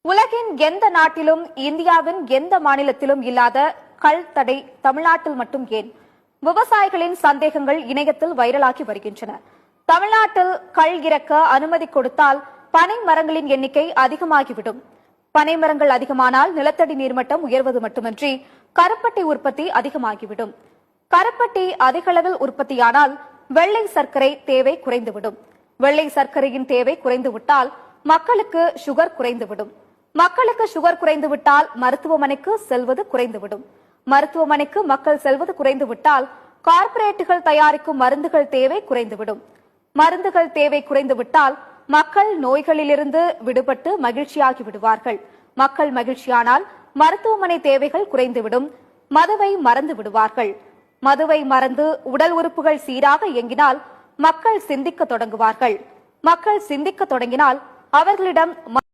உலகின் எந்த நாட்டிலும் இந்தியாவின் எந்த மாநிலத்திலும் இல்லாத கள் தடை தமிழ்நாட்டில் மட்டும் ஏன்? விவசாயிகளின் சந்தேகங்கள் இணையத்தில் வைரலாகி வருகின்றன. தமிழ்நாட்டில் கள் இறக்க அனுமதி கொடுத்தால் பனை மரங்களின் எண்ணிக்கை அதிகமாகிவிடும். பனை மரங்கள் அதிகமானால் நிலத்தடி நீர்மட்டம் உயர்வது மட்டுமின்றி கருப்பட்டி உற்பத்தி அதிகமாகிவிடும். கருப்பட்டி அதிக அளவில் உற்பத்தியானால் வெள்ளை சர்க்கரை தேவை குறைந்துவிடும். வெள்ளை சர்க்கரையின் தேவை குறைந்துவிட்டால் மக்களுக்கு சுகர் குறைந்துவிடும். மக்களுக்கு சுகர் குறைந்துவிட்டால் மருத்துவமனைக்கு செல்வது குறைந்துவிடும். மருத்துவமனைக்கு மக்கள் செல்வது குறைந்துவிட்டால் கார்ப்பரேட்டுகள் தயாரிக்கும் மருந்துகள் தேவை குறைந்துவிடும். மருந்துகள் தேவை குறைந்துவிட்டால் மக்கள் நோய்களிலிருந்து விடுபட்டு மகிழ்ச்சியாகி விடுவார்கள். மக்கள் மகிழ்ச்சியானால் மருத்துவமனை தேவைகள் குறைந்துவிடும். மதுவை மறந்து விடுவார்கள். மதுவை மறந்து உடல் உறுப்புகள் சீராக இயங்கினால் மக்கள் சிந்திக்க தொடங்குவார்கள். மக்கள் சிந்திக்க தொடங்கினால் அவர்களிடம்